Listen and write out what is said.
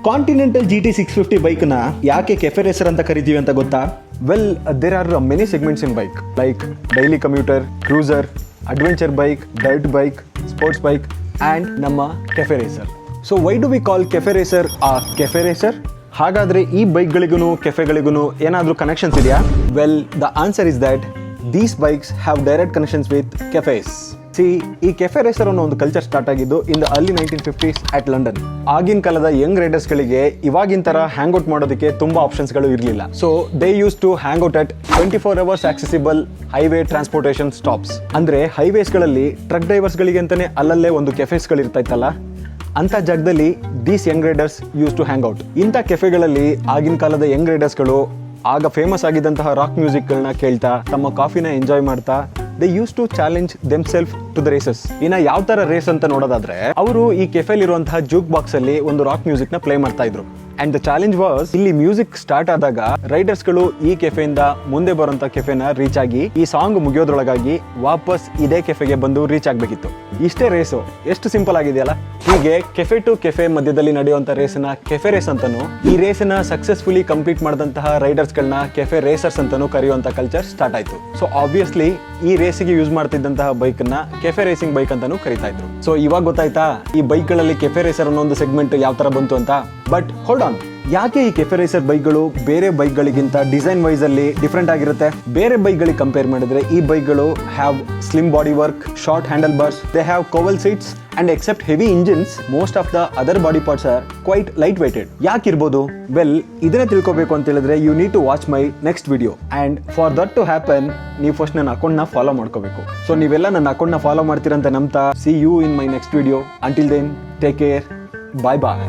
Continental GT650 ಬೈಕ್ನ ಯಾಕೆ cafe racer ಅಂತ ಕರಿತೀವಿ ಅಂತ ಗೊತ್ತಾ? Well, there are many segments in bike, like daily commuter, cruiser, adventure bike, dirt bike, sports bike, and ನಮ್ಮ cafe racer. So why do we call cafe racer ಆ cafe racer? ಹಾಗಾದ್ರೆ ಈ ಬೈಕ್ಗಳಿಗೂ ಕೆಫೆಗಳಿಗೂ ಏನಾದರೂ ಕನೆಕ್ಷನ್ಸ್ ಇದೆಯಾ? Well, the answer is that these bikes have direct connections with cafes. ಈ cafe racer ಅನ್ನೋ ಒಂದು ಕಲ್ಚರ್ ಸ್ಟಾರ್ಟ್ ಆಗಿದ್ದು in the early 1950s at London. ಆಗಿನ ಕಾಲದ ಯಂಗ್ ರೈಡರ್ಸ್ಗಳಿಗೆ ಇವಾಗಿನ ಥರ ಹ್ಯಾಂಗ್ ಔಟ್ ಮಾಡೋದಕ್ಕೆ ತುಂಬ ಆಪ್ಷನ್ಸ್ಗಳು ಇರಲಿಲ್ಲ. So they use to hang out at 24 hours accessible highway transportation stops. ಅಂದರೆ ಹೈವೇಸ್ಗಳಲ್ಲಿ ಟ್ರಕ್ ಡ್ರೈವರ್ಸ್ಗಳಿಗೆ ಅಂತಲೇ ಅಲ್ಲಲ್ಲೇ ಒಂದು ಕೆಫೆಸ್ಗಳು ಇರ್ತಾಯಿತ್ತಲ್ಲ, ಅಂಥ ಜಾಗದಲ್ಲಿ these young riders use to hang out. ಇಂಥ ಕೆಫೆಗಳಲ್ಲಿ ಆಗಿನ ಕಾಲದ ಯಂಗ್ ರೈಡರ್ಸ್ಗಳು ಆಗ ಫೇಮಸ್ ಆಗಿದ್ದಂತಹ ರಾಕ್ ಮ್ಯೂಸಿಕ್ಗಳನ್ನ ಕೇಳ್ತಾ ತಮ್ಮ ಕಾಫಿನ ಎಂಜಾಯ್ ಮಾಡ್ತಾ they use to challenge themselves to the races. ಇನ್ನು ಯಾವ ಥರ ರೇಸ್ ಅಂತ ನೋಡೋದಾದ್ರೆ, ಅವರು ಈ ಕೆಫೆಲಿರುವಂತಹ ಜೂಕ್ ಬಾಕ್ಸ್ ಅಲ್ಲಿ ಒಂದು ರಾಕ್ ಮ್ಯೂಸಿಕ್ ನ ಪ್ಲೇ ಮಾಡ್ತಾ ಇದ್ರು. ಅಂಡ್ ದ ಚಾಲೆಂಜ್ ವಾಸ್, ಇಲ್ಲಿ ಮ್ಯೂಸಿಕ್ ಸ್ಟಾರ್ಟ್ ಆದಾಗ ರೈಡರ್ಸ್ಗಳು ಈ ಕೆಫೆಯಿಂದ ಮುಂದೆ ಬರುವಂತ ಕೆಫೆನ ರೀಚ್ ಆಗಿ ಈ ಸಾಂಗ್ ಮುಗಿಯೋದ್ರೊಳಗಾಗಿ ವಾಪಸ್ ಇದೇ ಕೆಫೆಗೆ ಬಂದು ರೀಚ್ ಆಗಬೇಕಿತ್ತು. ಇಷ್ಟೇ ರೇಸು. ಎಷ್ಟು ಸಿಂಪಲ್ ಆಗಿದೆಯಲ್ಲ? ಹೀಗೆ ಕೆಫೆ ಟು ಕೆಫೆ ಮಧ್ಯದಲ್ಲಿ ನಡೆಯುವಂತ ರೇಸ್ನ ಕೆಫೆ ರೇಸ್ ಅಂತಾನು, ಈ ರೇಸ್ನ ಸಕ್ಸಸ್ಫುಲಿ ಕಂಪ್ಲೀಟ್ ಮಾಡಿದಂತಹ ರೈಡರ್ಸ್ಗಳನ್ನ ಕೆಫೆ ರೇಸರ್ಸ್ ಅಂತಾನು ಕರೆಯುವಂತ ಕಲ್ಚರ್ ಸ್ಟಾರ್ಟ್ ಆಯ್ತು. ಸೊ ಆಬ್ವಿಯಸ್ಲಿ ಈ ರೇಸಿಗೆ ಯೂಸ್ ಮಾಡ್ತಿದ್ದಂತಹ ಬೈಕ್ ನ ಕೆಫೆ ರೇಸಿಂಗ್ ಬೈಕ್ ಅಂತಾನು ಕರಿತಾ ಇದ್ರು. ಸೊ ಇವಾಗ ಗೊತ್ತಾಯ್ತಾ ಈ ಬೈಕ್ಗಳಲ್ಲಿ ಕೆಫೆ ರೇಸರ್ ಅನ್ನೋ ಒಂದು ಸೆಗ್ಮೆಂಟ್ ಯಾವ ತರ ಬಂತು ಅಂತ. ಬಟ್ ಹೋಲ್ಡ್ ಆನ್, ಯಾಕೆ ಈ ಕೆಫೆ ರೇಸರ್ ಬೈಕ್ಗಳು ಬೇರೆ ಬೈಕ್ಗಳಿಗಿಂತ ಡಿಸೈನ್ ವೈಸ್ ಅಲ್ಲಿ ಡಿಫ್ರೆಂಟ್ ಆಗಿರುತ್ತೆ? ಬೇರೆ ಬೈಕ್ಗಳಿಗೆ ಕಂಪೇರ್ ಮಾಡಿದ್ರೆ ಈ ಬೈಕ್ಗಳು have slim body work, short handle bars, they have cowl seats and except heavy engines most of the other body parts are quite light weighted. ಯಾಕಿರ್ಬೋದು? ವೆಲ್, ಇದನ್ನ ತಿಳ್ಕೊಬೇಕು ಅಂತ ಹೇಳಿದ್ರೆ you need to watch my next video. And for that to happen ನೀವು first ನನ್ನ ಅಕೌಂಟ್ನ follow ಮಾಡ್ಕೋಬೇಕು. ಸೊ ನೀವೆಲ್ಲ ನನ್ನ ಅಕೌಂಟ್ನ ಫಾಲೋ ಮಾಡ್ತೀರಂತ ನಂಬ್ತಾ see you in my next video. Until then take care, bye bye.